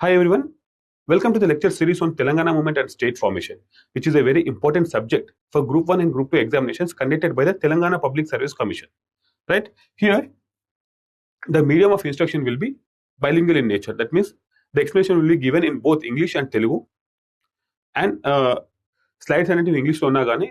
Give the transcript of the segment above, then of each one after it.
Hi everyone, welcome to the lecture series on Telangana movement and state formation, which is a very important subject for Group 1 and Group 2 examinations conducted by the Telangana Public Service Commission. Right here, the medium of instruction will be bilingual in nature. That means the explanation will be given in both English and Telugu, and slides అనేవి ఇంగ్లీష్లో ఉన్నా కానీ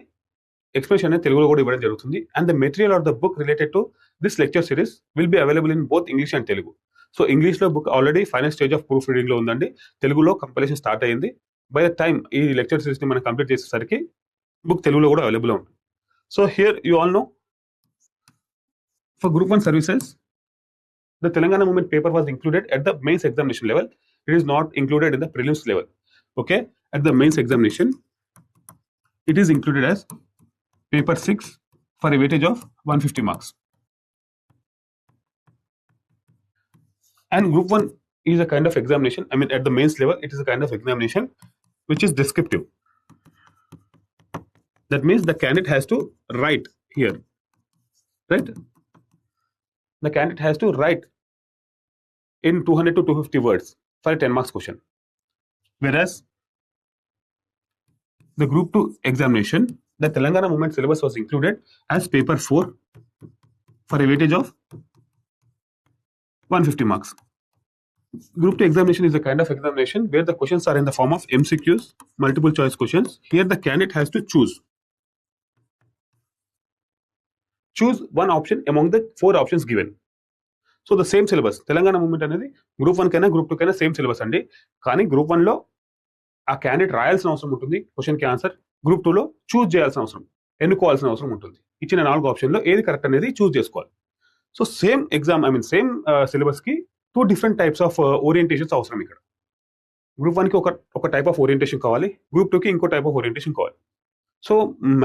explanation అనేది తెలుగులో కూడా ఇవ్వడం జరుగుతుంది. And the material of the book related to this lecture series will be available in both English and Telugu. So ఇంగ్లీష్లో book already final stage of proof రీడింగ్లో ఉందండి. తెలుగులో కంపైలేషన్ స్టార్ట్ అయ్యింది. బై ద టైమ్ ఈ లెక్చర్ సిరీస్ని మనం complete చేసేసరికి book తెలుగులో కూడా అవైలబుల్ ఉంటుంది. So here you all know for group 1 services the Telangana movement paper was included at the mains examination level. It is not included in the prelims level. Okay, at the mains examination it is included as paper 6 for a weightage of 150 marks. And group 1 is a kind of examination, I mean at the mains level it is a kind of examination which is descriptive. That means the candidate has to write here, right? The candidate has to write in 200 to 250 words for a 10 marks question. Whereas the group 2 examination, the Telangana movement syllabus was included as paper 4 for a weightage of 150 marks. Group 2 examination is a kind of examination where the questions are in the form of MCQs, multiple choice questions. Here the candidate has to choose one option among the 4 options given. So the same syllabus Telangana movement అనేది group 1 కైనా group 2 కైనా same syllabus అండి. కానీ group 1లో ఆ candidate రాయాల్సిన అవసరం ఉంటుంది క్వశ్చన్కి answer. Group 2లో చూజ్ చేయాల్సిన అవసరం, ఎన్నుకోవాల్సిన అవసరం ఉంటుంది. ఇచ్చిన 4 ఆప్షన్లో ఏది కరెక్ట్ అనేది చూజ్ చేసుకోవాలి. సో సేమ్ ఎగ్జామ్ సేమ్ సిలబస్కి 2 డిఫరెంట్ టైప్స్ ఆఫ్ ఓరియంటేషన్స్ అవసరం. ఇక్కడ గ్రూప్ 1కి ఒక టైప్ ఆఫ్ ఓరియంటేషన్ కావాలి, గ్రూప్ 2కి ఇంకో టైప్ ఆఫ్ ఓరియంటేషన్ కావాలి. సో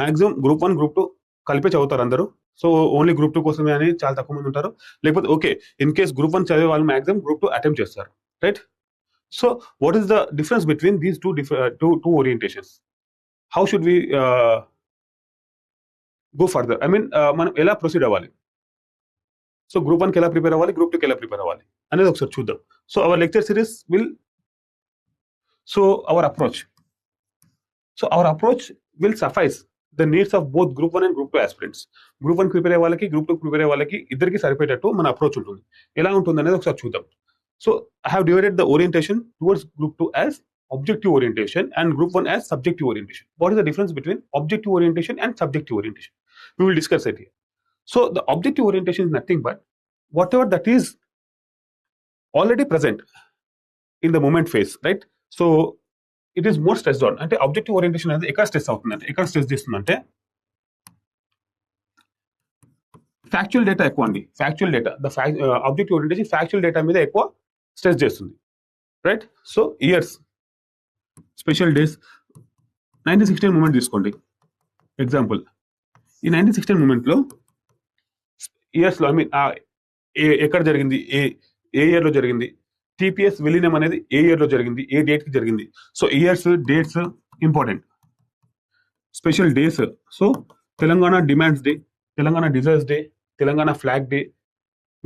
మ్యాక్సిమం గ్రూప్ 1 గ్రూప్ 2 కలిపే చదువుతారు అందరూ. సో ఓన్లీ గ్రూప్ 2 కోసమే అని చాలా తక్కువ మంది ఉంటారు. లేకపోతే ఓకే ఇన్ కేస్ గ్రూప్ 1 చదివే వాళ్ళు మ్యాక్సిమం గ్రూప్ 2 అటెంప్ట్ చేస్తారు, right? So what is the difference between these two orientations? How should we go further? మనం ఎలా ప్రొసీడ్ అవ్వాలి? సో గ్రూప్ 1కి ఎలా ప్రిపేర్ అవ్వాలి, గ్రూప్ 2కి ఎలా ప్రిపేర్ అవ్వాలి అనేది ఒకసారి చూద్దాం. So our lecture series will hour approach will suffice the needs of both group 1 and group 2 aspirants. Group 1 prepare అయ్యే వాళ్ళకి, గ్రూప్ 2 ప్రిపేర్ అయ్యే వాళ్ళకి ఇద్దరికి సరిపోయేటట్టు మన అప్రోచ్ ఉంటుంది. ఎలా ఉంటుంది అనేది ఒకసారి చూద్దాం. So I have divided the orientation towards group 2 as objective orientation and group 1 as subjective orientation. What is the difference between objective orientation and subjective orientation? We will discuss it here. So the objective orientation is nothing but whatever that is already present in the moment phase, right? So it is more stressed on. అంటే objective orientation అనేది ఎక్కడ stress అవుతుందంటే, ఎక్కడ stress చేస్తుందంటే factual data ఎక్కువ అండి. Factual data, objective orientation factual data మీద ఎక్కువ స్ట్రెస్ చేస్తుంది, right? So years, special days, 1916 moment తీసుకోండి ఎగ్జాంపుల్. ఈ 1916 మూమెంట్లో ఇయర్స్లో ఎక్కడ జరిగింది, ఏ ఇయర్లో జరిగింది, టీపీఎస్ విలీనం అనేది ఏ ఇయర్లో జరిగింది, ఏ డేట్కి జరిగింది. So years, dates important. Special days, so Telangana demands day, Telangana desires day, Telangana flag day,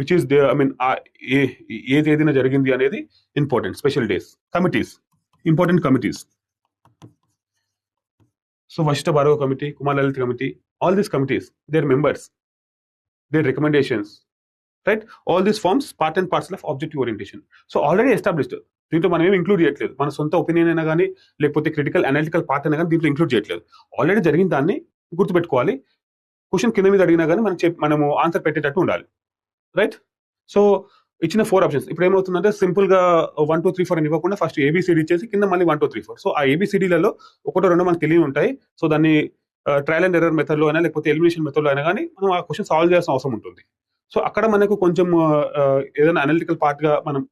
which is day ఏ తేదీన జరిగింది అనేది important. Special days, committees, important committees. So Vashishtha Bhargava committee, Kumar Lalit committee, all these committees, their members, their recommendations, right? All this forms part and parcel of objective orientation. So already established. దీంట్లో మనం ఏమి include చేయట్లేదు. మన సొంత ఒపీనియన్ అయినా కానీ, లేకపోతే critical analytical part అయినా కానీ దీంట్లో ఇంక్లూడ్ చేయట్లేదు. ఆల్రెడీ జరిగిన దాన్ని గుర్తుపెట్టుకోవాలి. క్వశ్చన్ కింద మీద అడిగినా కానీ మనము ఆన్సర్ పెట్టేటట్టు ఉండాలి, రైట్? సో ఇచ్చిన 4 ఆప్షన్స్ ఇప్పుడు ఏమవుతుందంటే సింపుల్ గా 1 2 3 4 అని ఇవ్వకుండా ఫస్ట్ ఏబిసిడి ఇచ్చేసి కింద మళ్ళీ 1 2 3 4. సో ఆ ఏబిసిడీలలో 1 2 మనకు తెలియ ఉంటాయి. సో దాన్ని ట్రయల్ అండ్ ఎర్రర్ మెథడ్ లో అయినా, లేకపోతే ఎలిమినేషన్ మెథడ్ లో అయినా కానీ మనం ఆ క్వశ్చన్ సాల్వ్ చేయాల్సిన అవసరం ఉంటుంది. సో అక్కడ మనకు కొంచెం ఏదైనా అనలిటికల్ పార్ట్ గా మనం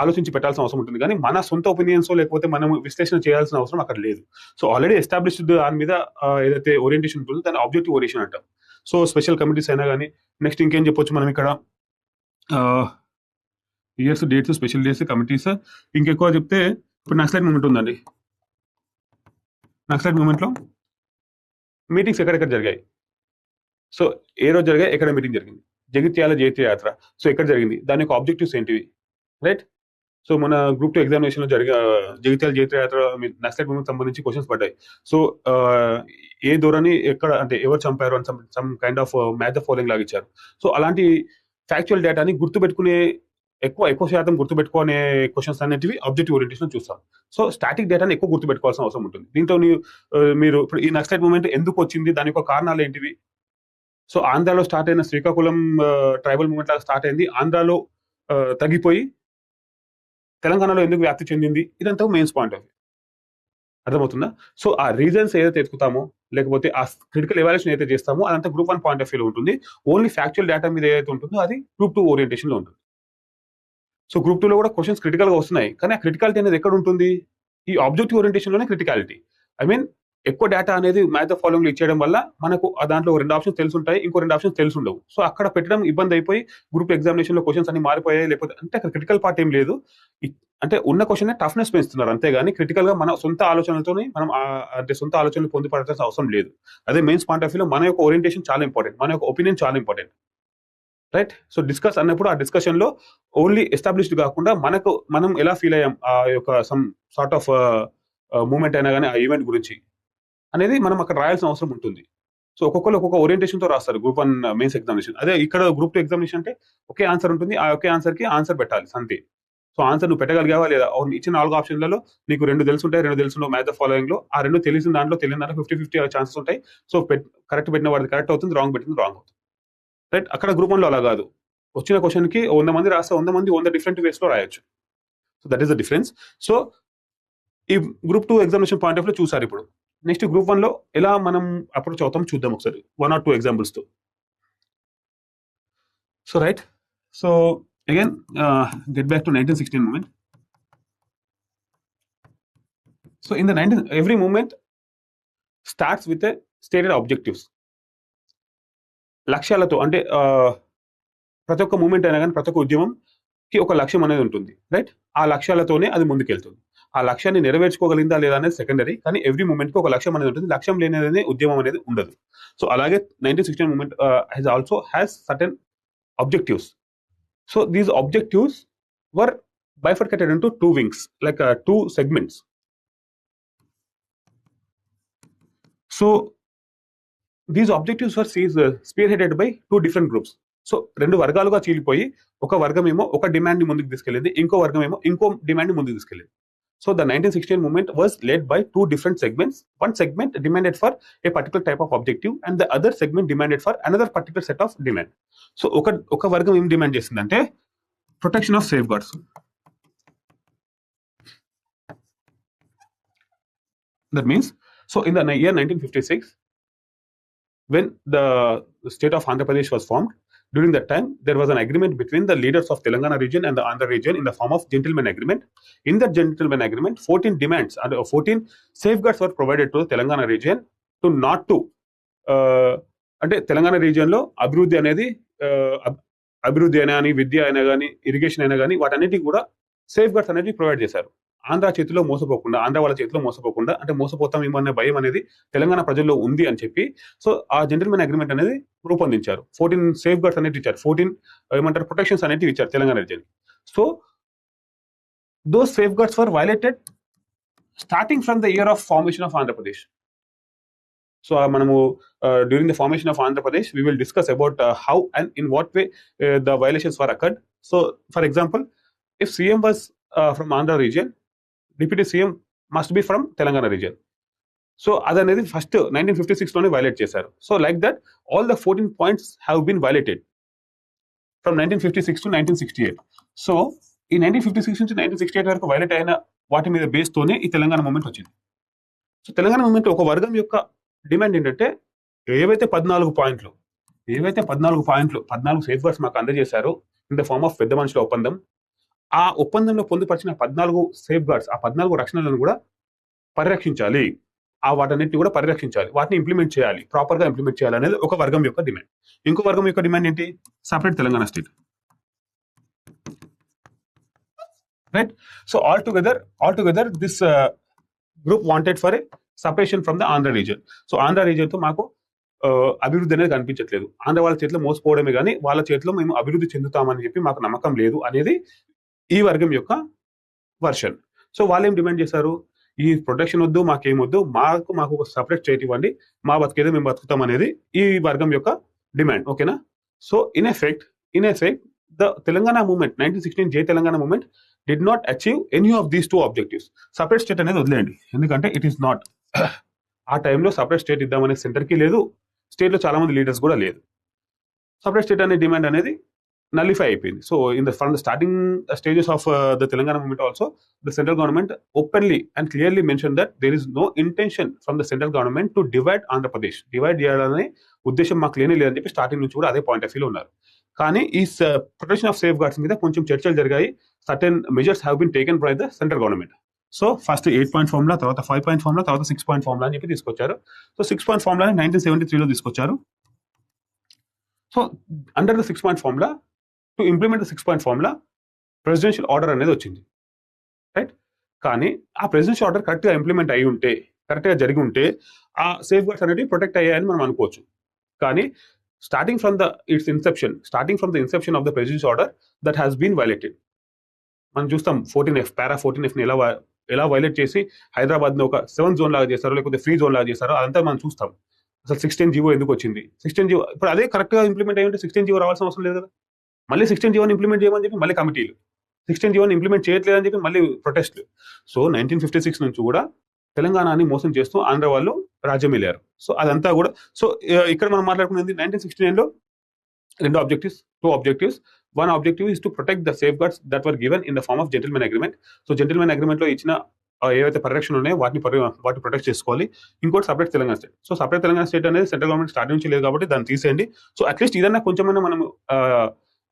ఆలోచించి పెట్టాల్సిన అవసరం ఉంటుంది. కానీ మన సొంత ఒపీనియన్స్ లేకపోతే మనం విశ్లేషణ చేయాల్సిన అవసరం అక్కడ లేదు. సో ఆల్రెడీ ఎస్టాబ్లిష్డ్ దాని మీద ఏదైతే ఓరియంటేషన్ ఉంటుందో దాన్ని ఆబ్జెక్టివ్ ఓరియంటేషన్ అంటాం. సో స్పెషల్ కమిటీస్ అయినా కానీ, నెక్స్ట్ ఇంకేం చెప్పొచ్చు మనం ఇక్కడ, years, dates, special days, committees. ఇంకెక్కువ చెప్తే ఇప్పుడు నక్సలైట్ మూమెంట్ ఉందండి. నక్సలైట్ మూమెంట్లో మీటింగ్స్ ఎక్కడెక్కడ జరిగాయి, సో ఏ రోజు జరిగాయి, ఎక్కడ మీటింగ్ జరిగింది. జగిత్యాల జైత్య యాత్ర, సో ఎక్కడ జరిగింది, దాని యొక్క ఆబ్జెక్టివ్స్ ఏంటివి, రైట్? సో మన గ్రూప్ 2 ఎగ్జామినేషన్ లో జగిత్యాల జైత్రయాత్ర నక్సలైట్ మూవ్మెంట్ సంబంధించి క్వశ్చన్స్ పడ్డాయి. సో ఏ ధోరణి ఎక్కడ అంటే ఎవరు చంపారు అని some kind of match the following లాగా ఇచ్చారు. సో అలాంటి ఫ్యాక్చువల్ డేటాని గుర్తుపెట్టుకునే ఎక్కువ శాతం గుర్తుపెట్టుకునే క్వశ్చన్స్ అనేటివి ఆబ్జెక్టివ్ ఓరియంటేషన్ చూస్తాం. సో స్టాటిక్ డేటాని ఎక్కువ గుర్తుపెట్టుకోవాల్సిన అవసరం ఉంటుంది. దీంతో మీరు ఇప్పుడు ఈ నక్సలైట్ మూవ్మెంట్ ఎందుకు వచ్చింది, దాని యొక్క కారణాలు ఏంటివి? సో ఆంధ్రాలో స్టార్ట్ అయిన శ్రీకాకుళం ట్రైబల్ మూవ్మెంట్ లాగా స్టార్ట్ అయింది, ఆంధ్రాలో తగ్గిపోయి తెలంగాణలో ఎందుకు వ్యాప్తి చెందింది, ఇదంతా మెయిన్స్ పాయింట్ ఆఫ్ వ్యూ. అర్థమవుతుందా? సో ఆ రీజన్స్ ఏదైతే ఎత్తుకుతామో లేకపోతే ఆ క్రిటికల్ ఎవాల్యుయేషన్ ఏదైతే చేస్తామో అదంతా గ్రూప్ 1 పాయింట్ ఆఫ్ వ్యూలో ఉంటుంది. ఓన్లీ ఫ్యాక్చువల్ డేటా మీద ఏదైతే ఉంటుందో అది గ్రూప్ 2 ఓరియంటేషన్ లో ఉంటుంది. సో గ్రూప్ 2 లో కూడా క్వశ్చన్స్ క్రిటికల్ గా వస్తున్నాయి, కానీ ఆ క్రిటికాలిటీ అనేది ఎక్కడ ఉంటుంది? ఈ ఆబ్జెక్టివ్ ఓరియంటేషన్ లోనే క్రిటికాలిటీ. ఐ మీన్ ఎక్కువ డేటా అనేది మ్యాచ్ ద ఫాలోయింగ్ లో ఇచ్చేయడం వల్ల మనకు దాంట్లో 2 ఆప్షన్స్ తెలుసుంటాయి, ఇంకో 2 ఆప్షన్స్ తెలుసుండవు. సో అక్కడ పెట్టడం ఇబ్బంది అయిపోయి గ్రూప్ ఎగ్జామినేషన్ లో క్వశ్చన్స్ అన్ని మారిపోయాయి. లేకపోతే అంటే అక్కడ క్రిటికల్ పార్ట్ ఏం లేదు, అంటే ఉన్న క్వశ్చన్ టఫ్నెస్ పెంచుతున్నారు అంతేగాని క్రిటికల్ గా మన సొంత ఆలోచనలతోనే మనం అంటే సొంత ఆలోచనలు పొందుపడాల్సిన అవసరం లేదు. అదే మెయిన్స్ పాయింట్ ఆఫ్ వ్యూలో మన యొక్క ఓరియంటేషన్ చాలా ఇంపార్టెంట్, మన యొక్క ఒపీనియన్ చాలా ఇంపార్టెంట్, రైట్? సో డిస్కస్ అన్నప్పుడు ఆ డిస్కషన్ లో ఓన్లీ ఎస్టాబ్లిష్డ్ కాకుండా మనం ఎలా ఫీల్ అయ్యాం ఆ యొక్క సమ్ సార్ట్ ఆఫ్ మూమెంట్ అయినా కానీ ఆ ఈవెంట్ గురించి అనేది మనం అక్కడ రాయాల్సిన అవసరం ఉంటుంది. సో ఒక్కొక్కరు ఒక్కొక్క ఓరియంటేషన్ తో రాస్తారు గ్రూప్ 1 మెయిన్స్ ఎగ్జామినేషన్. అదే ఇక్కడ గ్రూప్ 2 ఎగ్జామినేషన్ అంటే ఒకే ఆన్సర్ ఉంటుంది, ఆ ఒకే ఆన్సర్ కి ఆన్సర్ పెట్టాలి అంతే. సో ఆన్సర్ నువ్వు పెట్టగలిగావా లేదా? ఇచ్చిన 4 ఆప్షన్లలో నీకు 2 తెలుసుంటాయి, 2 తెలుసుండవు మ్యాచ్ ద ఫాలోయింగ్ లో. ఆ 2 తెలిసిన దాంట్లో 50-50 ఛాన్సెస్ ఉంటాయి. సో కరెక్ట్ పెట్టిన వాడికి కరెక్ట్ అవుతుంది, రాంగ్ పెట్టింది రాంగ్ అవుతుంది, రైట్? అక్కడ గ్రూప్ 1 లో అలా కాదు, వచ్చిన క్వశ్చన్ కి 100 మంది రాస్తే 100 మంది 100 డిఫరెంట్ వేస్ లో రాయొచ్చు. So that is the difference. So ఈ గ్రూప్ 2 ఎగ్జామినేషన్ పాయింట్ ఆఫ్ లో చూసారు. ఇప్పుడు నెక్స్ట్ గ్రూప్ 1 లో ఎలా మనం అప్రోచ్ అవుతాం చూద్దాం ఒకసారి 1 or 2 ఎగ్జాంపుల్స్ తో. So right, so again get back to 1916 movement. So in the every movement starts with a stated objectives. లక్ష్యాలతో అంటే ప్రతి ఒక్క మూమెంట్ అయినా కానీ ప్రతి ఒక్క ఉద్యమంకి ఒక లక్ష్యం అనేది ఉంటుంది, రైట్? ఆ లక్ష్యాలతోనే అది ముందుకెళ్తుంది. ఆ లక్ష్యాన్ని నెరవేర్చుకోగలిగిందా లేదా అనేది సెకండరీ, కానీ ఎవ్రీ మూమెంట్ కి ఒక లక్ష్యం అనేది ఉంటుంది. లక్ష్యం లేనిది ఉద్యమం అనేది ఉండదు. సో అలాగే 1916 moment has certain objectives. So these objectives were bifurcated into 2 wings, like 2 segments. So these objectives were spearheaded by 2 different groups. So 2 వర్గాలుగా చీలిపోయి ఒక వర్గం ఏమో ఒక డిమాండ్ ని ముందుకు తీసుకెళ్ళింది, ఇంకో వర్గం ఏమో ఇంకో డిమాండ్ ని ముందుకు తీసుకెళ్ళింది. So the 1916 movement was led by 2 different segments. One segment demanded for a particular type of objective and the other segment demanded for another particular set of demand. So ఒక వర్గం ఏం డిమాండ్ చేసిందంటే protection of safe guards. That means, so in the year 1956, when the state of Andhra Pradesh was formed, during that time there was an agreement between the leaders of Telangana region and the Andhra region in the form of gentleman agreement. In that gentleman agreement, 14 demands and 14 safeguards were provided to the Telangana region to not to అంటే Telangana region లో అభివృద్ధి అయినా కానీ విద్య అయినా కానీ irrigation అయినా కానీ వాటన్నిటికీ కూడా సేఫ్ గార్డ్స్ అనేది ప్రొవైడ్ చేశారు. ఆంధ్ర చేతిలో మోసపోకుండా, ఆంధ్ర వాళ్ళ చేతిలో మోసపోకుండా, అంటే మోసపోతామేమో అనే భయం అనేది తెలంగాణ ప్రజల్లో ఉంది అని చెప్పి సో ఆ జెంటిల్మెన్ అగ్రిమెంట్ అనేది రూపొందించారు. 14 సేఫ్ గార్డ్స్ అనేది ఇచ్చారు, 14 ఏమంటారు ప్రొటెక్షన్స్ అనేవి ఇచ్చారు Telangana region. So those safeguards were violated starting from the year of formation of Andhra Pradesh. So మనము during the formation of Andhra Pradesh we will discuss about how and in what way the violations were occurred. So for example, if CM was from Andhra region, Deputy CM must be from Telangana region. So అదనేది first 1956 లోనే violate చేశారు. So like that all the 14 points have been violated from 1956 to 1968. So ఈ 1956 నుంచి 1968 వరకు violate అయిన వాటి మీద base తోనే ఈ తెలంగాణ మూమెంట్ వచ్చింది. సో తెలంగాణ మూమెంట్ ఒక వర్గం యొక్క డిమాండ్ ఏంటంటే ఏవైతే 14 పాయింట్లు 14 సేఫ్ గార్డ్స్ మాకు అందజేశారో ఇన్ ద ఫార్మ్ ఆఫ్ పెద్ద మనుషుల ఒప్పందం, ఆ ఒప్పందంలో పొందుపరిచిన 14 సేఫ్ గార్డ్స్, ఆ 14 రక్షణలను కూడా పరిరక్షించాలి, ఆ వాటన్నిటిని కూడా పరిరక్షించాలి, వాటిని ఇంప్లిమెంట్ చేయాలి, ప్రాపర్ గా ఇంప్లిమెంట్ చేయాలి అనేది ఒక వర్గం యొక్క డిమాండ్. ఇంకో వర్గం యొక్క డిమాండ్ ఏంటి? Separate Telangana state, right? So all together this group wanted for a separation from the Andhra region. So Andhra region తో మాకు అభివృద్ధి అనేది కనిపించట్లేదు, ఆంధ్ర వాళ్ళ చేతిలో మోసపోవడమే కానీ వాళ్ళ చేతిలో మేము అభివృద్ధి చెందుతామని చెప్పి మాకు నమ్మకం లేదు అనేది ఈ వర్గం యొక్క వర్షన్. సో వాళ్ళు ఏం డిమాండ్ చేశారు, ఈ ప్రొటెక్షన్ వద్దు, మాకేమొద్దు, మాకు ఒక సపరేట్ స్టేట్ ఇవ్వండి, మా బతికేదో మేము బతుకుతాం అనేది ఈ వర్గం యొక్క డిమాండ్. ఓకేనా. So in effect the Telangana movement 1916 జై Telangana movement did not achieve any of these two objectives. Separate state అనేది వదిలేయండి, ఎందుకంటే ఇట్ ఈస్ నాట్ ఆ టైంలో సపరేట్ స్టేట్ ఇద్దామనే సెంటర్కి లేదు, స్టేట్లో చాలా మంది లీడర్స్ కూడా లేదు. సపరేట్ స్టేట్ అనే డిమాండ్ అనేది nullify అయిపోయింది. So from the starting stages of the Telangana movement also the central government openly and clearly mention that there is no intention from the central government to divide Andhra Pradesh. Divide చేయాలనే ఉద్దేశం మాకు లేదని చెప్పి starting నుంచి కూడా అదే పాయింట్ ఆఫ్ వ్యూలో ఉన్నారు. కానీ ఈ ప్రొటెక్షన్ ఆఫ్ సేఫ్ గార్డ్స్ మీద కొంచెం చర్చలు జరిగాయి. Certain measures have been taken by the central government. So first 8 point formula, తర్వాత 5 పాయింట్ ఫార్ములా, తర్వాత 6 పాయింట్ ఫార్ములా అని చెప్పి తీసుకొచ్చారు. సో 6 పాయింట్ ఫార్ములా 1973లో తీసుకొచ్చారు. So under the 6 point formula to implement the 6 point formula presidential order అనేది వచ్చింది, right. కానీ ఆ ప్రెసిడెన్షియల్ ఆర్డర్ కరెక్ట్గా ఇంప్లిమెంట్ అయి ఉంటే, కరెక్ట్గా జరిగి ఉంటే ఆ సేఫ్ గార్డ్స్ అనేవి ప్రొటెక్ట్ అయ్యాయని మనం అనుకోవచ్చు. కానీ starting from the inception of the presidential order that has been violated. మనం చూస్తాం 14F పారా 14F ని ఎలా వైలేట్ చేసి హైదరాబాద్ ని ఒక 7 జోన్ లాగా చేశారో, లేకపోతే ఫ్రీ జోన్ లాగా చేశారో అదంతా మనం చూస్తాం. అసలు 16 జీవో ఎందుకు వచ్చింది, 16 జీవో ఇప్పుడు అదే కరెక్ట్ గా ఇంప్లిమెంట్ అయ్యి ఉంటే 16 జీవో రావాల్సిన అవసరం లేదు కదా. మళ్ళీ 16 జీవోని ఇంప్లిమెంట్ చేయమని చెప్పి మళ్ళీ కమిటీలు, 16 జీవోని ఇంప్లిమెంట్ చేయట్లేదని చెప్పి మళ్ళీ ప్రొటెస్ట్లు. సో 1956 నుంచి కూడా తెలంగాణని మోసం చేస్తూ ఆంధ్ర వాళ్ళు రాజ్యం వెళ్ళారు. సో అదంతా కూడా సో ఇక్కడ మనం మాట్లాడుకునేది 1969లో two objectives. One objective is to protect the safeguards that were given in the form of gentleman agreement. So gentleman agreement లో ఇచ్చిన ఏవైతే పరిరక్షణ ఉన్నాయో వాటిని ప్రొటెక్ట్ చేసుకోవాలి. ఇంకోటి separate Telangana state. So separate Telangana state అనేది సెంట్రల్ గవర్నమెంట్ స్టార్ట్ నుంచి లేదు కాబట్టి దాన్ని తీసేయండి. సో అట్లీస్ట్ ఇదన్నా కొంచెమైనా మనం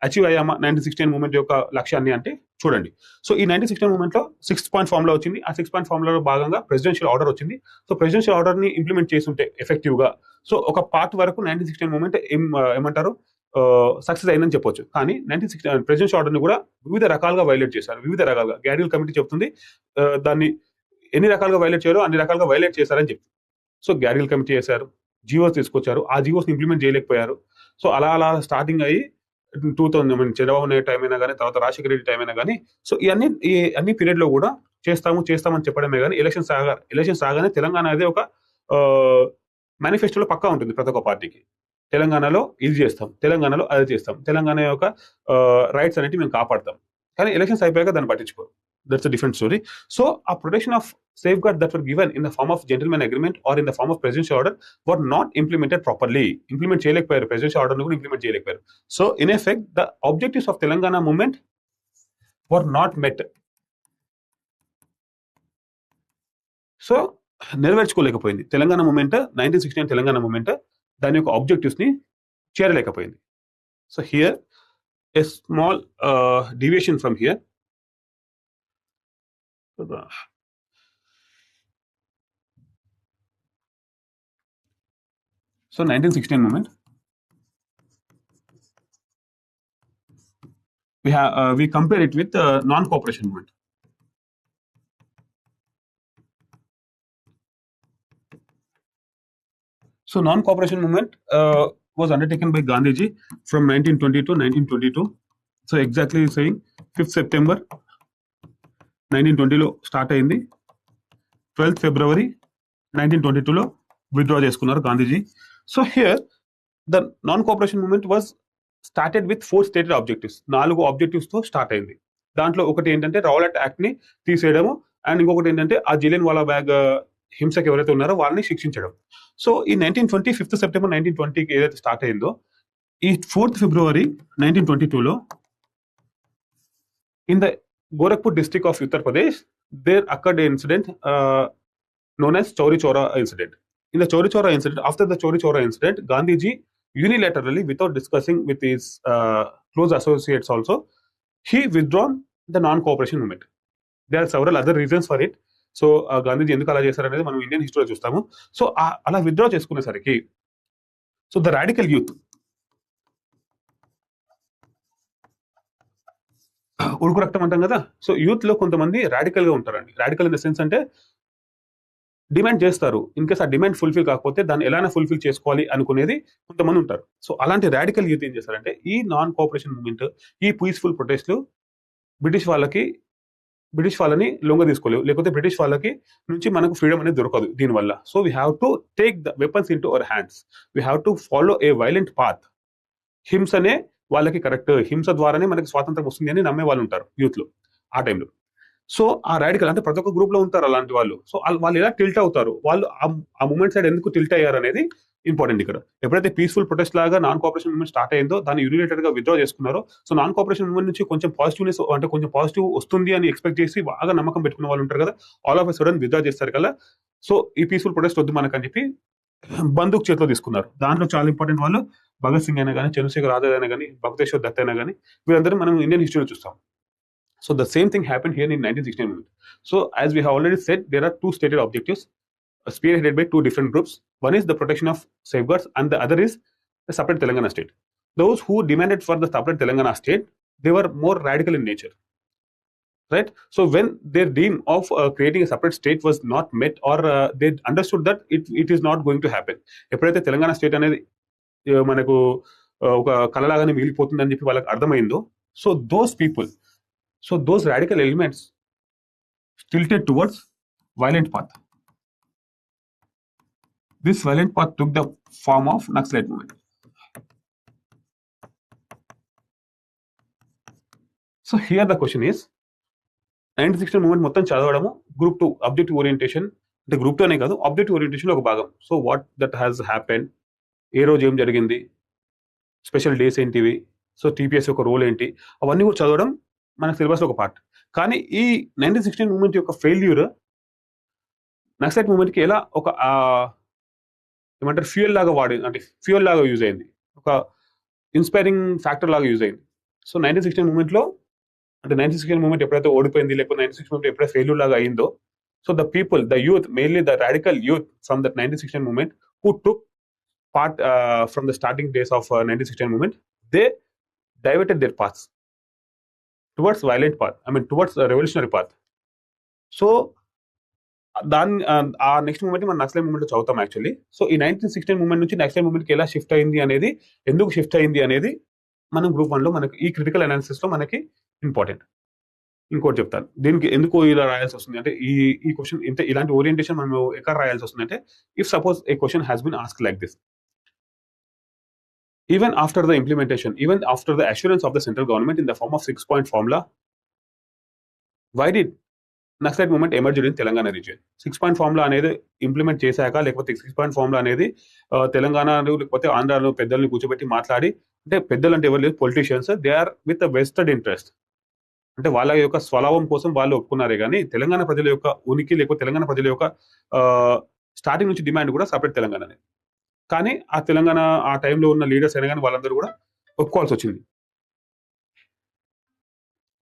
అచీవ్ అయ్యామా 1916 మూవ్మెంట్ యొక్క లక్ష్యాన్ని అంటే చూడండి. సో ఈ 1916 మూవ్మెంట్ లో 6 పాయింట్ ఫార్ములా వచ్చింది. ఆ 6 పాయింట్ ఫార్ములాలో భాగంగా ప్రెసిడెన్షియల్ ఆర్డర్ వచ్చింది. సో ప్రెసిడెన్షియల్ ఆర్డర్ ని ఇంప్లిమెంట్ చేస్తుంటే ఎఫెక్టివ్ గా సో ఒక పార్ట్ వరకు 1916 మూవ్మెంట్ ఏమంటారు సక్సెస్ అయిందని చెప్పొచ్చు. కానీ 1916 ప్రెసిడెన్షియల్ ఆర్డర్ ని కూడా వివిధ రకాలుగా వైలేట్ చేశారు. వివిధ రకాలుగా గ్యాడ్రియల్ కమిటీ చెప్తుంది దాన్ని ఎన్ని రకాలుగా వైలేట్ చేయాలో అన్ని రకాలుగా వైలేట్ చేశారని చెప్తుంది. సో గ్యాడ్రియల్ కమిటీ చేశారు, జీవోస్ తీసుకొచ్చారు, ఆ జీవోస్ ఇంప్లిమెంట్ చేయలేకపోయారు. సో అలా స్టార్టింగ్ అయ్యి 2000 చంద్రబాబు నాయుడు టైం అయినా కానీ, తర్వాత రాజశేఖర రెడ్డి టైం అయినా కానీ, సో అన్ని పీరియడ్ లో కూడా చేస్తామని చెప్పడమే కానీ ఎలక్షన్స్ రాగానే తెలంగాణ అనేది ఒక మేనిఫెస్టోలో పక్కా ఉంటుంది ప్రతి ఒక్క పార్టీకి. తెలంగాణలో ఇది చేస్తాం, తెలంగాణలో అది చేస్తాం, తెలంగాణ యొక్క రైట్స్ అనేవి మేము కాపాడతాం. కానీ ఎలక్షన్స్ అయిపోయాక దాన్ని పట్టించుకోరు. That's a different story. So uh protection of safeguard that were given in the form of gentlemen agreement or in the form of presidential order were not implemented properly. Implement చేయలేకపోయారు, presidential order కూడా implement చేయలేకపోయారు. So in effect the objectives of Telangana movement were not met. So నెరవేర్చుకోలేకపోయింది Telangana movement. 1916 Telangana movement దాని యొక్క objectives ని చేరలేకపోయింది. So here a small deviation from here. So 1916 movement, we compare it with non-cooperation movement. So non-cooperation movement was undertaken by Gandhiji from 1920 to 1922. So exactly saying 5th September 1920 లో start అయింది, 12th February 1922 లో withdraw చేసుకున్నారు Gandhiji. So here the non cooperation movement was started with 4 stated objectives. 4 objectives తో start అయింది. దాంట్లో ఒకటి ఏంటంటే Rowlatt act ని తీసేయడము, అండ్ ఇంకొకటి ఏంటంటే ఆ జిలియన్ వాలా బ్యాగ్ హింసకు ఎవరైతే ఉన్నారో వాళ్ళని శిక్షించడం. సో ఈ 1920 5th September 1920 ఏదైతే స్టార్ట్ అయిందో, ఈ 4th February 1922లో in the Gorakhpur district of Uttar Pradesh, there occurred an incident known as Chauri Chaura incident. In the Chauri Chaura incident, after the Chauri Chaura incident, Gandhiji unilaterally, without discussing with his close associates also, he withdrawn the non-cooperation movement. There are several other reasons for it. So Gandhiji ఎందుకు అలా చేశారనేది మనం Indian హిస్టరీలో చూస్తాము. So అలా withdraw చేసుకునేసరికి so the radical youth, ఉడుకు రక్తం అంటాం కదా, సో యూత్ లో కొంతమంది రాడికల్ గా ఉంటారండి. రాడికల్ ఇన్ ద సెన్స్ అంటే డిమాండ్ చేస్తారు, ఇన్ కేస్ ఆ డిమాండ్ ఫుల్ఫిల్ కాకపోతే దాన్ని ఎలానే ఫుల్ఫిల్ చేసుకోవాలి అనుకునేది కొంతమంది ఉంటారు. సో అలాంటి రాడికల్ యూత్ ఏం చేస్తారంటే ఈ నాన్ కోఆపరేషన్ మూవ్మెంట్, ఈ పీస్ఫుల్ ప్రొటెస్ట్లు బ్రిటిష్ వాళ్ళకి బ్రిటిష్ వాళ్ళని లొంగ తీసుకోలేవు, లేకపోతే బ్రిటిష్ వాళ్ళకి నుంచి మనకు ఫ్రీడమ్ అనేది దొరకదు దీనివల్ల. So we have to take the weapons into our hands, we have to follow a violent path. హింసనే వాళ్ళకి కరెక్ట్, హింస ద్వారానే మనకి స్వాతంత్రం వస్తుంది అని నమ్మే వాళ్ళు ఉంటారు యూత్ లో ఆ టైంలో. సో ఆ రాడికల్ అంటే ప్రతి ఒక్క గ్రూప్ లో ఉంటారు అలాంటి వాళ్ళు. సో వాళ్ళు ఎలా టిల్ట్ అవుతారు, వాళ్ళు ఆ మూమెంట్ సైడ్ ఎందుకు టిల్ట్ అయ్యారు అనేది ఇంపార్టెంట్ ఇక్కడ. ఎప్పుడైతే పీస్ఫుల్ ప్రొటెస్ట్ లాగా నాన్ కోఆపరేషన్ మూవ్మెంట్ స్టార్ట్ అయిందో దాన్ని యునైటెడ్ గా విత్డ్రా చేసుకున్నారో, సో నాన్ కోఆపరేషన్ మూవ్మెంట్ నుంచి కొంచెం పాజిటివ్నెస్ అంటే కొంచెం పాజిటివ్ వస్తుంది అని ఎక్స్పెక్ట్ చేసి బాగా నమ్మకం పెట్టుకున్న వాళ్ళు ఉంటారు కదా, all of a sudden withdraw చేస్తారు కదా. సో ఈ పీస్ఫుల్ ప్రొటెస్ట్ వద్దు మనకు అని చెప్పి బందూక్ చేతిలో తీసుకున్నారు. దాంట్లో చాలా ఇంపార్టెంట్ వాళ్ళు భగత్ సింగ్ అయినా కానీ, చంద్రశేఖర్ ఆజాద్ అయినా కానీ, భక్తేశ్వర్ దత్ అయినా కానీ, వీరందరూ మనం ఇండియన్ హిస్టరీలో చూస్తాం. So the same thing happened here in 1969 movement. So as we have already said, there are two stated objectives spearheaded by two different groups. One is the protection of safeguards and the other is the separate Telangana state. Those who demanded for the separate Telangana state, they were more radical in nature, right? So when their dream of creating a separate state was not met, or they understood that it is not going to happen. ఎప్పుడైతే Telangana state అనేది మనకు ఒక కలలాగానే మిగిలిపోతుందని చెప్పి వాళ్ళకి అర్థమైందో, so those radical elements tilted towards violent path. This violent path took the form of Naxalite movement. So here the question is, 1916 movement మొత్తం చదవడము group 2 objective orientation, అంటే గ్రూప్ 2 అనే కాదు, ఆబ్జెక్టివ్ ఓరియంటేషన్ లో ఒక భాగం. So what that has happen, ఏ రోజు ఏం జరిగింది, స్పెషల్ డేస్ ఏంటివి, సో టీపీఎస్ యొక్క రోల్ ఏంటి, అవన్నీ కూడా చదవడం మన సిలబస్ ఒక పార్ట్. కానీ ఈ 1916 మూవ్మెంట్ యొక్క ఫెయిల్యూర్ నక్సలైట్ మూవ్మెంట్కి ఎలా ఒక ఏమంటారు ఫ్యూయల్ లాగా అంటే ఫ్యూయల్ లాగా యూజ్ అయింది, ఒక ఇన్స్పైరింగ్ ఫ్యాక్టర్ లాగా యూజ్ అయింది. సో 1916 మూవ్మెంట్లో అంటే 1916 మూవ్మెంట్ ఎప్పుడైతే ఓడిపోయింది, లేకపోతే 1916 మూవ్మెంట్ ఎప్పుడైతే ఫెయిల్యూర్ లాగా అయిందో, so the people, the youth, mainly the radical youth from that 1916 movement who took part from the starting days of 1916 movement, they diverted their paths towards violent path, towards a revolutionary path. So దాన్ని ఆ next moment మనం naxalite moment చదువుతాం actually. So ఈ 1916 moment నుంచి నక్సలైట్ మూమెంట్కి ఎలా shift అయింది అనేది, ఎందుకు షిఫ్ట్ అయింది అనేది మనం గ్రూప్ 1 లో మనకి ఈ క్రిటికల్ అనాలిసిస్ లో మనకి ఇంపార్టెంట్. ఇంకోటి చెప్తాను దీనికి ఎందుకు ఇలా రాయాల్సి వస్తుంది అంటే, ఈ క్వశ్చన్ ఇంత ఇలాంటి ఓరియంటేషన్ మనం ఎక్కడ రాయాల్సి వస్తుంది అంటే, if suppose a question has been asked like this, even after the implementation, even after the assurance of the central government in the form of 6-point formula, why did Naxalite movement emerged in Telangana region? 6-point formula అనేది implement చేశాక, లేకపోతే 6-point formula అనేది తెలంగాణలో లేకపోతే ఆంధ్రాలో పెద్దల్ని కూర్చోబెట్టి మాట్లాడి, అంటే పెద్దలు అంటే ఎవరు లేదు, politicians, they are with vested interest, అంటే వాళ్ళ యొక్క స్వలాభం కోసం వాళ్ళు ఒప్పుకున్నారే కానీ తెలంగాణ ప్రజల యొక్క ఉనికి లేకపోతే తెలంగాణ ప్రజల యొక్క స్టార్టింగ్ నుంచి డిమాండ్ కూడా సపరేట్ తెలంగాణ. కానీ ఆ తెలంగాణ ఆ టైంలో ఉన్న లీడర్స్ అయినా కానీ వాళ్ళందరూ కూడా ఒప్పుకోవాల్సి వచ్చింది,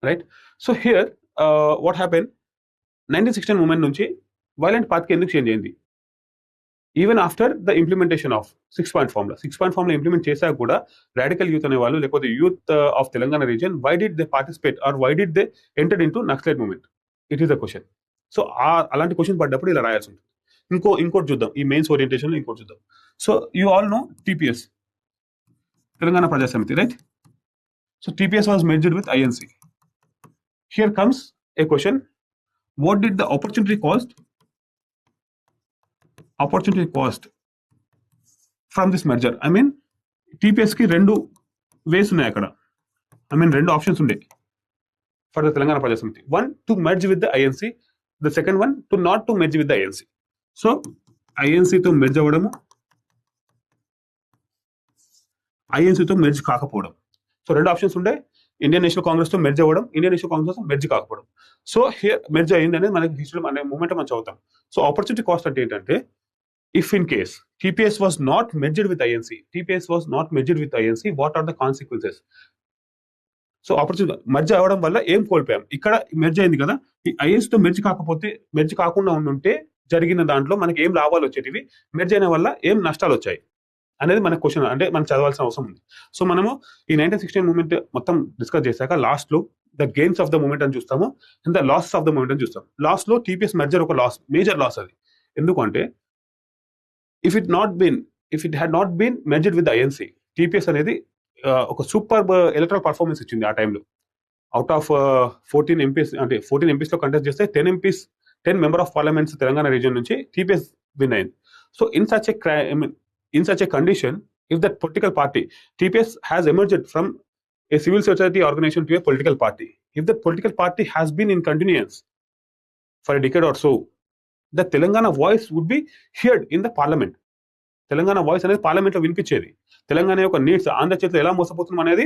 right? So here what happen, 1916 moment నుంచి వైలెంట్ పాత్కి ఎందుకు చేంజ్ అయింది? Even after the implementation of 6-point formula, 6-point formula implement చేశాక కూడా రాడికల్ యూత్ అనే వాళ్ళు లేకపోతే youth of Telangana region, why did they participate or why did they enter into naxalite moment? It is the question. So అలాంటి question పడ్డప్పుడు ఇలా రాయాల్సి ఉంటుంది. ఇంకోటి చూద్దాం, ఈ మెయిన్స్ ఓరియంటేషన్ ఇంకోటి చూద్దాం. So you all know TPS, Telangana Praja Samithi, right? So TPS was merged with INC. Here comes a question, what did the opportunity cost from this merger? TPS కి 2 వేస్ ఉన్నాయి అక్కడ, రెండు ఆప్షన్స్ ఉండే for the Telangana Praja Samiti. One to merge with the INC, the second one to not to merge with the INC. So ఐఎన్సీతో merge అవ్వడము, ఐఎన్సీతో merge కాకపోవడం. So 2 options ఉండే, ఇండియన్ నేషనల్ కాంగ్రెస్ తో మెర్జ్ అవ్వడం, ఇండియన్ నేషనల్ కాంగ్రెస్ తో merge కాకపోవడం. So here merge అయింది అనేది మనకి హిస్టరీ అనే మూమెంట్ మనం చదువుతాం. సో ఆపర్చునిటీ కాస్ట్ అంటే ఏంటంటే, if in case TPS was not merged with INC, what are the consequences? So opportunity merge అవ్వడం వల్ల ఏం కోల్పోయాం? ఇక్కడ మెర్జ్ అయింది కదా, ఈ ఐఎన్సీతో మెర్జ్ కాకుండా ఉండుంటే జరిగిన దాంట్లో మనకి ఏం లాభాలు వచ్చేటివి, మెర్జ్ అయిన వల్ల ఏం నష్టాలు వచ్చాయి అనేది మన క్వశ్చన్, అంటే మనం చదవాల్సిన అవసరం ఉంది. సో మనము ఈ 1916 మూమెంట్ మొత్తం డిస్కస్ చేశాక లాస్ట్ లో the gains of the moment అని చూస్తాము, and the losses of the moment అని చూస్తాం. లాస్ట్ లో టీపీఎస్ మెర్జర్ ఒక లాస్, మేజర్ లాస్ అది. ఎందుకంటే if it had not been merged with INC, TPS అనేది ఒక సూపర్ ఎలక్ట్రల్ పర్ఫార్మెన్స్ ఇచ్చింది ఆ టైంలో. అవుట్ ఆఫ్ 14 ఎంపీస్ అంటే 14 ఎంపీస్లో కంటెస్ట్ చేస్తే 10 member of parliaments Telangana region నుంచి టీపీఎస్ విన్ అయింది. So in such a condition, if that political party TPS has emerged from a civil society organization to a political party. If that political party has been in continuance for a decade or so, the Telangana voice would be heard in the parliament. Telangana voice అనేది పార్లమెంట్లో వినిపించేది. తెలంగాణ యొక్క needs Andhra చేతిలో ఎలా మోసపోతున్నాం అనేది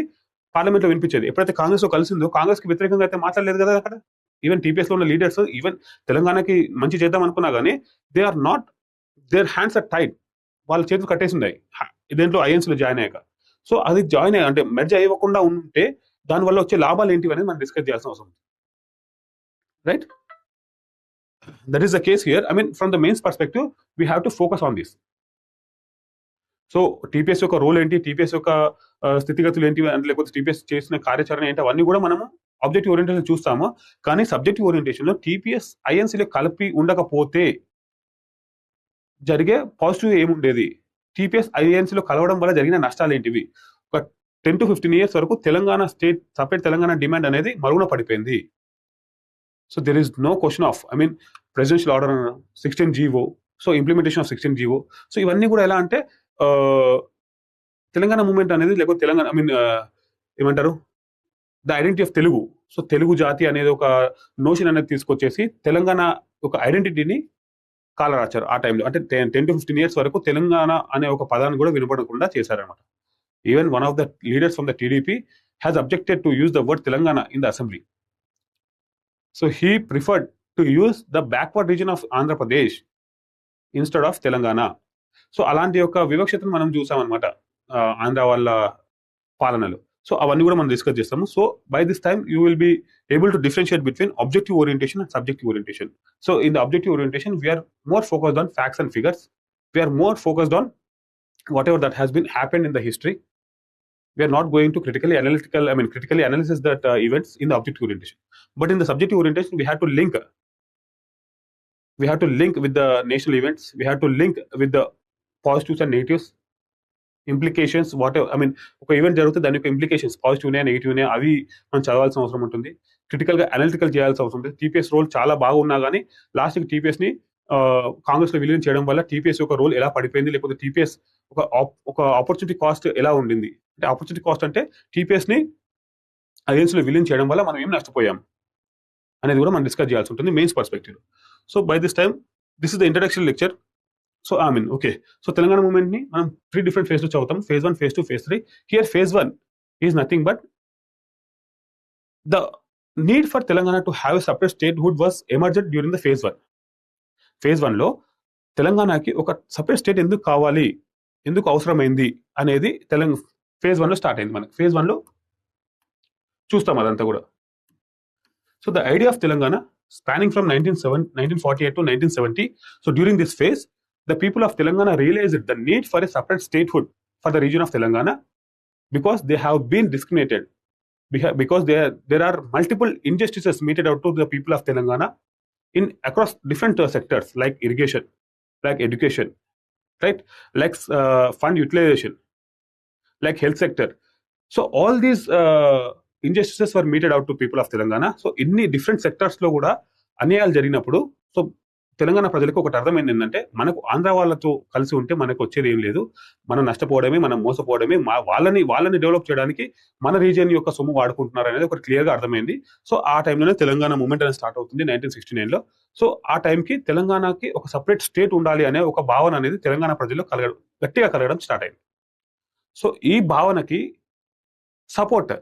పార్లమెంట్లో వినిపించేది. ఎప్పుడైతే కాంగ్రెస్ కలిసిందో కాంగ్రెస్కి వ్యతిరేకంగా అయితే మాట్లాడలేదు కదా అక్కడ. ఈవెన్ టీపీఎస్ లో ఉన్న లీడర్స్ ఈవెన్ తెలంగాణకి మంచి చేద్దాం అనుకున్నా కానీ they are not, their hands are tight, వాళ్ళ చేతులు కట్టేసి ఉన్నాయి దేంట్లో ఐఎన్సీలో జాయిన్ అయ్యాక. సో అది జాయిన్ అంటే మెర్జ్ అయ్యకుండా ఉంటే దానివల్ల వచ్చే లాభాలు ఏంటివి అనేది మనం డిస్కస్ చేయాల్సిన అవసరం ఉంది. Right, that is the case here. I mean from the mains perspective we have to focus on this. So TPS యొక్క రోల్ ఏంటి, టీపీఎస్ యొక్క స్థితిగతులు ఏంటి, లేకపోతే టీపీఎస్ చేసిన కార్యాచరణ ఏంటి, అవన్నీ కూడా మనము ఆబ్జెక్టివ్ ఓరియంటేషన్ చూస్తాము. కానీ సబ్జెక్టివ్ ఓరియంటేషన్ లో టీపీఎస్ ఐఎన్సీలో కలిపి ఉండకపోతే జరిగే పాజిటివ్ ఏముండేది, టీపీఎస్ ఐఎన్సీలో కలవడం వల్ల జరిగిన నష్టాలు ఏంటివి, ఒక 10 to 15 years వరకు Telangana state separate Telangana demand అనేది మరుగున పడిపోయింది. So there is no question of, I mean presidential order 16 G O, so implementation of 16 G O. So ఇవన్నీ కూడా ఎలా అంటే తెలంగాణ మూవ్మెంట్ అనేది, లేకపోతే తెలంగాణ ఐ మీన్ ఏమంటారు the identity of Telugu. So Telugu జాతి అనేది ఒక నోషన్ అనేది తీసుకొచ్చేసి తెలంగాణ ఒక ఐడెంటిటీని కాలరాచారు ఆ టైంలో. అంటే 10 to 15 years వరకు తెలంగాణ అనే ఒక పదాన్ని కూడా వినపడకుండా చేశారనమాట. Even one of the leaders from the TDP has objected to use the word Telangana in the assembly. So he preferred to use the backward reason of Andhra Pradesh instead of Telangana. So అలాంటి యొక్క వివక్షతను మనం చూసామన్నమాట ఆంధ్ర వాళ్ళ పాలనలో. సో అవన్నీ కూడా మనం డిస్కస్ చేస్తాము. So by this time you will be able to differentiate between objective orientation and subjective orientation. So in the objective orientation, we are more focused on facts and figures. We are more focused on whatever that has been happened in the history. We are not going to critically analysis that events in the objective orientation. But in the subjective orientation, we have to link with the national events. We have to link with the positives and negatives, implications what ever. I mean ఒక event జరిగితే దాని యొక్క implications positive ఉన్నాయా negative ఉన్నాయా అవి మనం చదవాల్సిన అవసరం ఉంటుంది. క్రిటికల్గా అనలిటికల్ చేయాల్సిన అవసరం ఉంటుంది. టీపీఎస్ రోల్ చాలా బాగున్నా కానీ లాస్ట్కి టీపీఎస్ని కాంగ్రెస్లో విలీనం చేయడం వల్ల టీపీఎస్ యొక్క రోల్ ఎలా పడిపోయింది, లేకపోతే టీపీఎస్ ఒక ఆపర్చునిటీ కాస్ట్ ఎలా ఉండింది. అంటే ఆపర్చునిటీ కాస్ట్ అంటే టీపీఎస్ని ఐఎన్సీలో విలీనం చేయడం వల్ల మనం ఏం నష్టపోయాం అనేది కూడా మనం డిస్కస్ చేయాల్సి ఉంటుంది mains perspective. So by this time this is the introduction lecture. So I mean okay, so Telangana movement ని మనం 3 different phases చదువుతాం. phase 1, phase 2, phase 3. Here phase 1 is nothing but the need for Telangana to have a separate statehood was emerged during the phase 1. phase 1 లో తెలంగాణకి ఒక separate state ఎందుకు కావాలి, ఎందుకు అవసరమైంది అనేది phase 1 లో స్టార్ట్ అయింది. మనకి phase 1 లో చూస్తాం అదంతా కూడా. So the idea of Telangana spanning from 1948 to 1970. So during this phase, the people of Telangana realized the need for a separate statehood for the region of Telangana because they have been discriminated, because there are multiple injustices meted out to the people of Telangana in across different sectors like irrigation, like education, right, like fund utilization, like health sector. So all these injustices were meted out to people of Telangana. So inni different sectors lo kuda అన్యాయాలు జరిగినప్పుడు so Telangana ప్రజలకు ఒకటి అర్థమైంది ఏంటంటే మనకు ఆంధ్ర వాళ్ళతో కలిసి ఉంటే మనకు వచ్చేది ఏం లేదు, మనం నష్టపోవడమే, మనం మోసపోవడమే, వాళ్ళని డెవలప్ చేయడానికి మన రీజియన్ యొక్క సొమ్ము వాడుకుంటున్నారు అనేది ఒకటి క్లియర్గా అర్థమైంది. సో ఆ టైంలోనే తెలంగాణ మూవ్మెంట్ అనేది స్టార్ట్ అవుతుంది 1969లో. సో ఆ టైంకి తెలంగాణకి ఒక సపరేట్ స్టేట్ ఉండాలి అనే ఒక భావన అనేది తెలంగాణ ప్రజల్లో గట్టిగా కలగడం స్టార్ట్ అయింది. సో ఈ భావనకి సపోర్ట్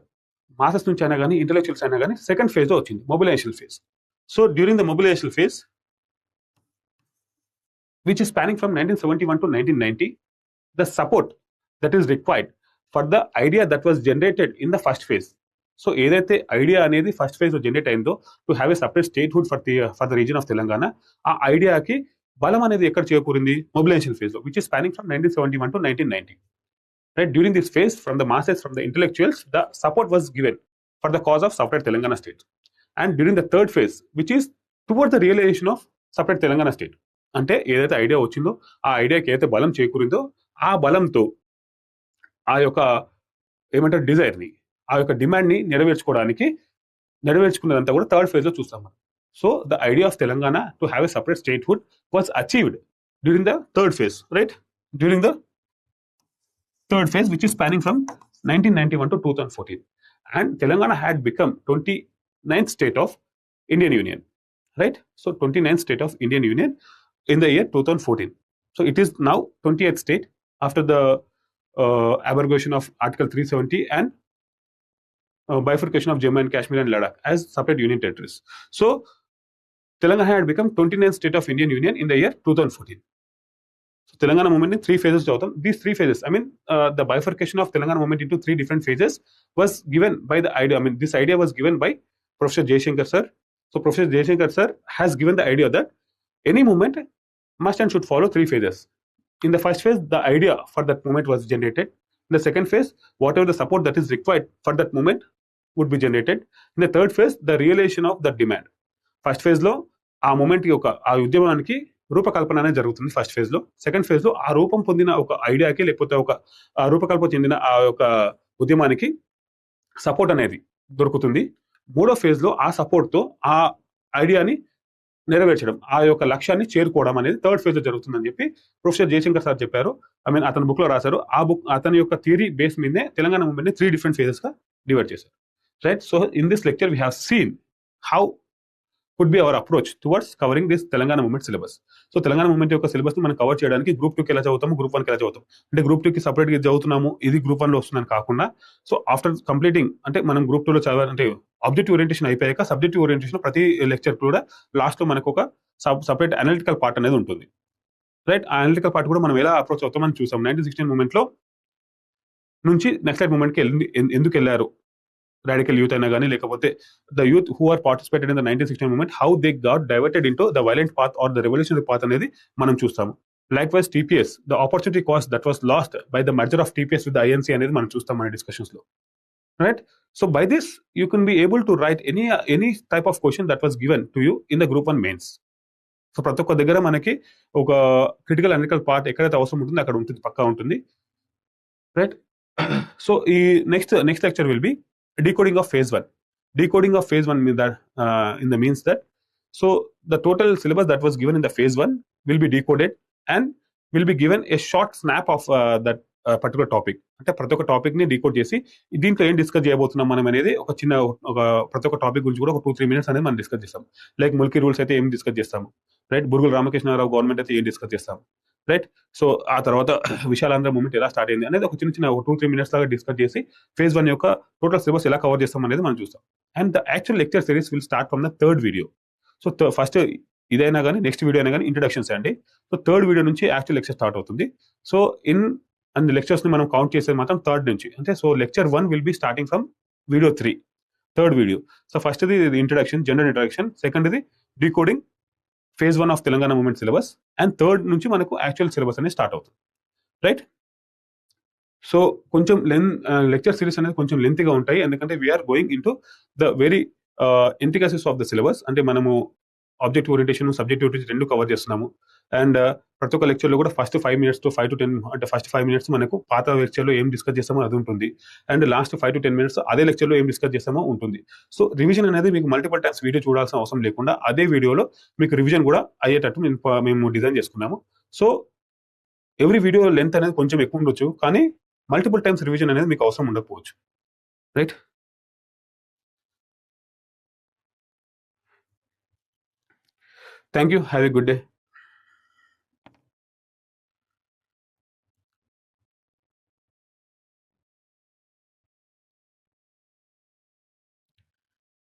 మాసెస్ నుంచి అయినా కానీ ఇంటెలెక్చువల్స్ అయినా కానీ సెకండ్ ఫేజ్లో వచ్చింది, mobilization phase. So during the mobilization phase, which is spanning from 1971 to 1990, the support that is required for the idea that was generated in the first phase. So ఏదైతే idea అనేది first phase లో generate అయిందో to have a separate statehood for the reason of Telangana, ఆ ఐడియాకి బలం అనేది ఎక్కడ చేకూరింది, mobilisation phase లో, which is spanning from 1971 to 1990. Right, during this phase, from the masses, from the intellectuals, the support was given for the cause of separate Telangana state. And during the third phase, which is towards the realization of separate Telangana state, అంటే ఏదైతే idea వచ్చిందో ఆ ఐడియాకి ఏదైతే బలం చేకూరిందో ఆ బలంతో ఆ యొక్క ఏమంటారు డిజైర్ని, ఆ యొక్క డిమాండ్ని నెరవేర్చుకోవడానికి నెరవేర్చుకున్నదంతా కూడా థర్డ్ ఫేజ్ లో చూస్తాం మనం. So the idea of Telangana to have a separate statehood was achieved during the third phase, right? During the third phase, which is spanning from 1991 to 2014, and Telangana had become 29th state of Indian Union, right? So 29th state of Indian Union in the year 2014. So it is now 20th state after the abrogation of Article 370 and bifurcation of Jammu and Kashmir and Ladakh as separate union territories. So Telangana had become 29th state of Indian Union in the year 2014. So Telangana movement in 3 phases. These 3 phases, I mean, the bifurcation of Telangana movement into 3 different phases was given by the idea. I mean, this idea was given by Professor Jaishankar sir. So Professor Jaishankar sir has given the idea that any movement must and should follow 3 phases. In the first phase, the idea for that movement was generated. In the second phase, whatever the support that is required for that movement would be generated. In the third phase, the realization of the demand. First phase లో ఆ moment యొక్క ఆ ఉద్యమానికి రూపకల్పన అనేది జరుగుతుంది first phase లో. Second phase లో ఆ రూపం పొందిన ఒక ఐడియాకి లేకపోతే ఒక రూపకల్పన చెందిన ఆ యొక్క ఉద్యమానికి సపోర్ట్ అనేది దొరుకుతుంది. మూడో ఫేజ్ లో ఆ సపోర్ట్ తో ఆ ఐడియాని నెరవేర్చడం, ఆ యొక్క లక్ష్యాన్ని చేరుకోవడం అనేది థర్డ్ ఫేజ్ లో జరుగుతుందని చెప్పి ప్రొఫెసర్ జయశంకర్ సార్ చెప్పారు. ఐ మీన్ అతని బుక్ లో రాశారు. ఆ బుక్ అతని యొక్క థియరీ బేస్ మీదే తెలంగాణ మూవ్మెంట్ ని 3 different phases గా డివైడ్ చేశారు, right? So in this lecture we have seen how could be our approach towards covering this Telangana movement syllabus. So Telangana movement యొక్క సిలబస్ ని మనం కవర్ చేయడానికి గ్రూప్ 2 కి ఎలా చదువుతాము, గ్రూప్ 1 కి ఎలా చదువుతాం అంటే గ్రూప్ 2 కి సపరేట్ గా చదువుతున్నాము, ఇది గ్రూప్ 1 లో వస్తుందని కాకుండా, సో ఆఫ్టర్ కంప్లీటింగ్ అంటే మనం గ్రూప్ 2 లో చదవాలంటే ఆబ్జెక్టివ్ ఓరియంటేషన్ అయిపోయాక సబ్జెక్టివ్ ఓరియంటేషన్ ప్రతి లెక్చర్ కూడా లాస్ట్ లో మనకు ఒక సపరేట్ అనలిటికల్ పార్ట్ అనేది ఉంటుంది, రైట్? ఆ అనలిటికల్ పార్ట్ కూడా మనం ఎలా అప్రోచ్ అవుతామని చూసాం. 1916 మూవ్మెంట్ లో నుంచి నక్సలైట్ మూవ్మెంట్ కి ఎందుకు వెళ్ళారు radical youth అయినా కానీ, లేకపోతే the youth who are participated in the 1916 movement, how they got diverted into the violent path or the revolutionary path అనేది మనం చూస్తాము. Likewise TPS, the opportunity cost that was lost by the merger of TPS with the INC అనేది మనం చూస్తాం మన discussions లో, right? So by this you can be able to write any type of question that was given to you in the group 1 mains. So ప్రతి ఒక్క దగ్గర మనకి ఒక క్రిటికల్ అనలిటికల్ పార్ట్ ఎక్కడైతే అవసరం ఉంటుందో అక్కడ ఉంటుంది, పక్కా ఉంటుంది, రైట్? సో ఈ next lecture will be decoding of phase 1. Decoding of phase 1 means that in the means that so the total syllabus that was given in the phase 1 will be decoded and will be given a short snap of that particular topic. అంటే ప్రతి ఒక్క topic ని decode చేసి దీంట్లో ఏం discuss చేయబోతున్నాం మనం అనేది ఒక చిన్న ప్రతి ఒక్క టాపిక్ గురించి కూడా ఒక 2-3 minutes అనేది మనం డిస్కస్ చేస్తాం. లైక్ ముల్కీ రూల్స్ అయితే ఏం డిస్కస్ చేస్తాము, రైట్? బురుగుల రామకృష్ణారావు గవర్నమెంట్ అయితే ఏం డిస్కస్ చేస్తాం, రైట్? సో ఆ తర్వాత విశాలాంధ్ర మూవ్మెంట్ ఎలా స్టార్ట్ అయింది అనేది ఒక చిన్న 2-3 minutes లాగా డిస్కస్ చేసి ఫేజ్ 1 యొక్క టోటల్ సిలబస్ ఎలా కవర్ చేస్తాం అనేది మనం చూస్తాం. And the actual lecture series will start from the third video. So first ఇదైనా కానీ నెక్స్ట్ వీడియో అయినా కానీ ఇంట్రడక్షన్స్ అండి. సో థర్డ్ వీడియో నుంచి యాక్చువల్ లెక్చర్ స్టార్ట్ అవుతుంది. సో అండ్ లెక్చర్స్ ని మనం కౌంట్ చేసేది మాత్రం థర్డ్ నుంచి, అంటే so lecture 1 will be starting from video 3, third video. So first ఇది ఇంట్రడక్షన్, జనరల్ ఇంట్రడక్షన్, సెకండ్ ఇది decoding phase 1 of Telangana movement syllabus, and third నుంచి మనకు యాక్చువల్ సిలబస్ అనేది స్టార్ట్ అవుతుంది, రైట్? సో కొంచెం లెక్చర్ సిరీస్ అనేది కొంచెం లెంతీగా ఉంటాయి, ఎందుకంటే we are going into the very intricacies of the syllabus. అంటే మనము ఆబ్జెక్టివ్ ఓరియంటేషన్, సబ్జెక్టివ్ ఓరియంటేషన్ రెండు కవర్ చేస్తున్నాము. అండ్ ప్రతి ఒక్క లెక్చర్లో కూడా ఫస్ట్ 5 minutes to 5 to 10 అంటే ఫస్ట్ 5 minutes మనకు పాత లెక్చర్లో ఏం డిస్కస్ చేస్తామో అది ఉంటుంది, అండ్ లాస్ట్ 5 to 10 minutes అదే లెక్చర్లో ఏం డిస్కస్ చేస్తామో ఉంటుంది. సో రివిజన్ అనేది మీకు మల్టిపుల్ టైమ్స్ వీడియో చూడాల్సిన అవసరం లేకుండా అదే వీడియోలో మీకు రివిజన్ కూడా అయ్యేటట్టు మేము డిజైన్ చేసుకున్నాము. సో ఎవ్రీ వీడియో లెంత్ అనేది కొంచెం ఎక్కువ ఉండొచ్చు, కానీ మల్టిపుల్ టైమ్స్ రివిజన్ అనేది మీకు అవసరం ఉండకపోవచ్చు, right? Thank you, have a good day.